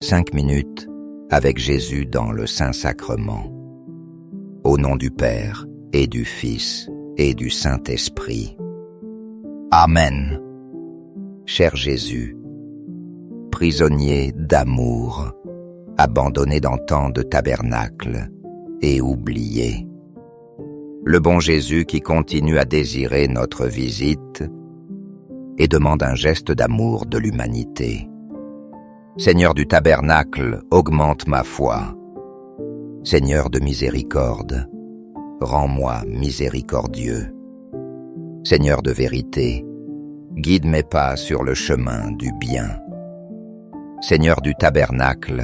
5 minutes avec Jésus dans le Saint-Sacrement. Au nom du Père, et du Fils, et du Saint-Esprit. Amen. Cher Jésus, prisonnier d'amour, abandonné dans tant de tabernacles et oublié. Le bon Jésus qui continue à désirer notre visite et demande un geste d'amour de l'humanité. Seigneur du tabernacle, augmente ma foi. Seigneur de miséricorde, rends-moi miséricordieux. Seigneur de vérité, guide mes pas sur le chemin du bien. Seigneur du tabernacle,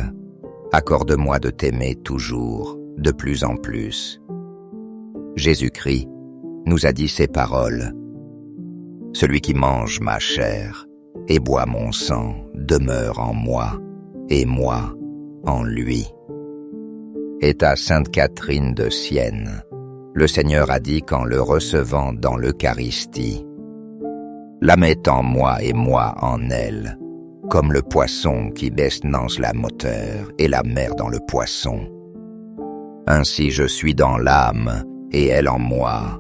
accorde-moi de t'aimer toujours, de plus en plus. Jésus-Christ nous a dit ces paroles. Celui qui mange ma chair et boit mon sang demeure en moi, et moi en lui. Et à Sainte Catherine de Sienne, le Seigneur a dit qu'en le recevant dans l'Eucharistie, l'âme est en moi et moi en elle, comme le poisson qui baisse dans la moteur et la mer dans le poisson. Ainsi je suis dans l'âme et elle en moi.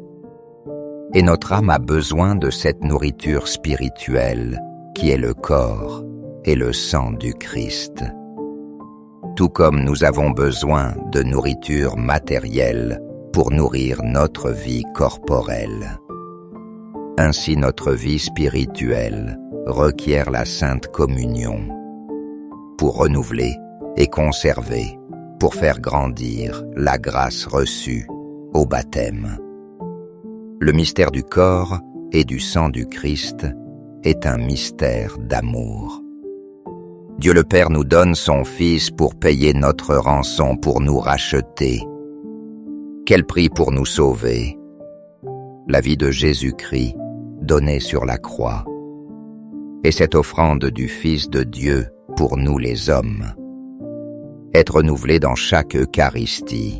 Et notre âme a besoin de cette nourriture spirituelle qui est le corps et le sang du Christ. Tout comme nous avons besoin de nourriture matérielle pour nourrir notre vie corporelle. Ainsi notre vie spirituelle requiert la Sainte Communion pour renouveler et conserver, pour faire grandir la grâce reçue au baptême. Le mystère du corps et du sang du Christ est un mystère d'amour. Dieu le Père nous donne son Fils pour payer notre rançon, pour nous racheter. Quel prix pour nous sauver! La vie de Jésus-Christ donnée sur la croix. Et cette offrande du Fils de Dieu pour nous les hommes. Être renouvelé dans chaque Eucharistie.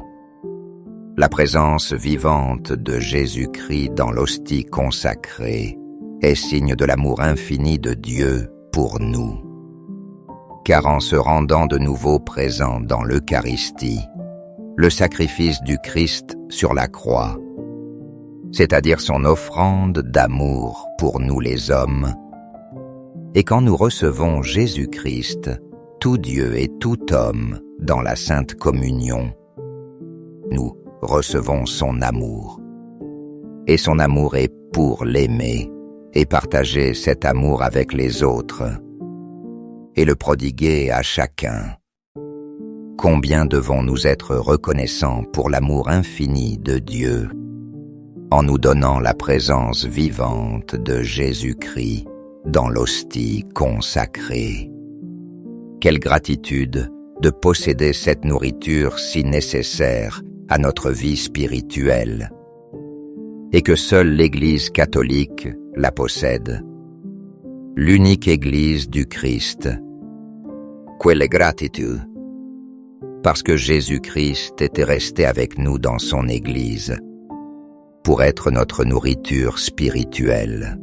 La présence vivante de Jésus-Christ dans l'hostie consacrée est signe de l'amour infini de Dieu pour nous. Car en se rendant de nouveau présent dans l'Eucharistie, le sacrifice du Christ sur la croix, c'est-à-dire son offrande d'amour pour nous les hommes, et quand nous recevons Jésus-Christ, tout Dieu et tout homme dans la Sainte Communion, nous recevons son amour. Et son amour est pour l'aimer et partager cet amour avec les autres et le prodiguer à chacun. Combien devons-nous être reconnaissants pour l'amour infini de Dieu en nous donnant la présence vivante de Jésus-Christ dans l'hostie consacrée. Quelle gratitude de posséder cette nourriture si nécessaire à notre vie spirituelle, et que seule l'Église catholique la possède, l'unique Église du Christ. Quelle gratitude! Parce que Jésus-Christ était resté avec nous dans son Église, pour être notre nourriture spirituelle,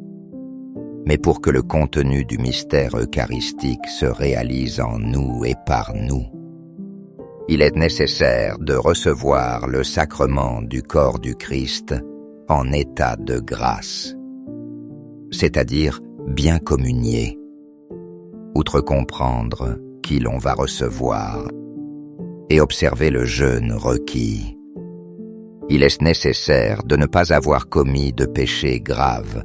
mais pour que le contenu du mystère eucharistique se réalise en nous et par nous. Il est nécessaire de recevoir le sacrement du corps du Christ en état de grâce, c'est-à-dire bien communier, outre comprendre qui l'on va recevoir et observer le jeûne requis. Il est nécessaire de ne pas avoir commis de péché grave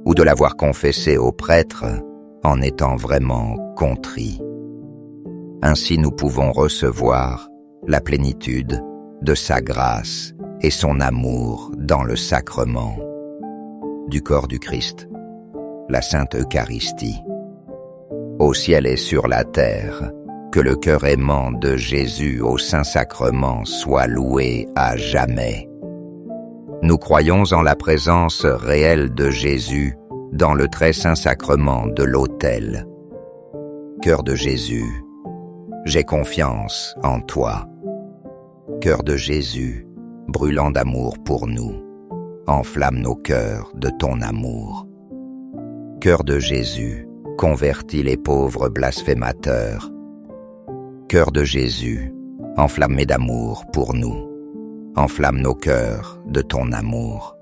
ou de l'avoir confessé au prêtre en étant vraiment contrit. Ainsi nous pouvons recevoir la plénitude de sa grâce et son amour dans le sacrement du corps du Christ, la Sainte Eucharistie. Au ciel et sur la terre, que le cœur aimant de Jésus au Saint-Sacrement soit loué à jamais. Nous croyons en la présence réelle de Jésus dans le très saint sacrement de l'autel. Cœur de Jésus, j'ai confiance en toi. Cœur de Jésus, brûlant d'amour pour nous, enflamme nos cœurs de ton amour. Cœur de Jésus, convertis les pauvres blasphémateurs Cœur de Jésus, enflammé d'amour pour nous, enflamme nos cœurs de ton amour.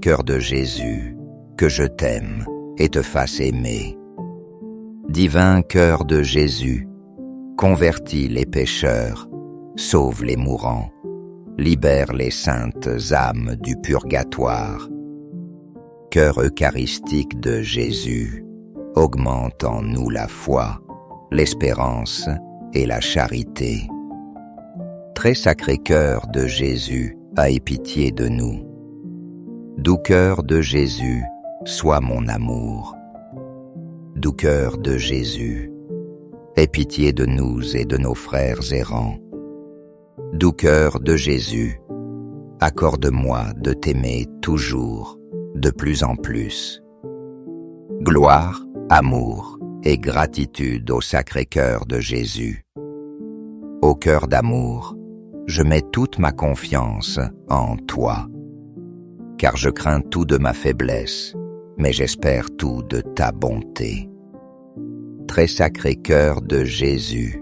Cœur de Jésus, que je t'aime et te fasse aimer. Divin cœur de Jésus, convertis les pécheurs, sauve les mourants, libère les saintes âmes du purgatoire. Cœur eucharistique de Jésus, augmente en nous la foi, l'espérance et la charité. Très sacré cœur de Jésus, aie pitié de nous. Doux cœur de Jésus, sois mon amour. Doux cœur de Jésus, aie pitié de nous et de nos frères errants. Doux cœur de Jésus, accorde-moi de t'aimer toujours, de plus en plus. Gloire, amour et gratitude au Sacré-Cœur de Jésus. Ô cœur d'amour, je mets toute ma confiance en toi, car je crains tout de ma faiblesse, mais j'espère tout de ta bonté. Très sacré cœur de Jésus,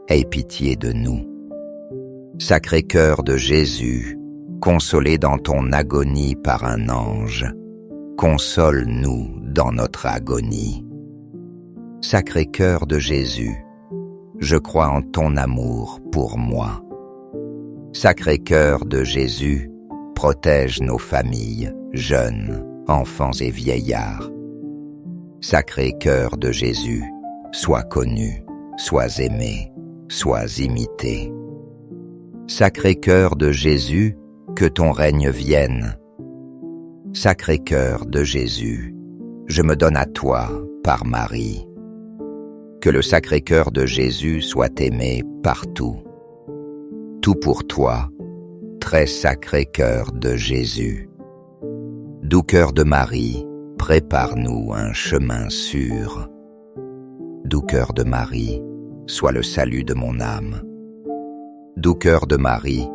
aie pitié de nous. Sacré cœur de Jésus, consolé dans ton agonie par un ange, console-nous dans notre agonie. Sacré cœur de Jésus, je crois en ton amour pour moi. Sacré cœur de Jésus, protège nos familles, jeunes, enfants et vieillards. Sacré cœur de Jésus, sois connu, sois aimé, sois imité. Sacré cœur de Jésus, que ton règne vienne. Sacré cœur de Jésus, je me donne à toi par Marie. Que le sacré cœur de Jésus soit aimé partout. Tout pour toi, très sacré cœur de Jésus. Doux cœur de Marie, prépare-nous un chemin sûr. Doux cœur de Marie, sois le salut de mon âme. Doux cœur de Marie,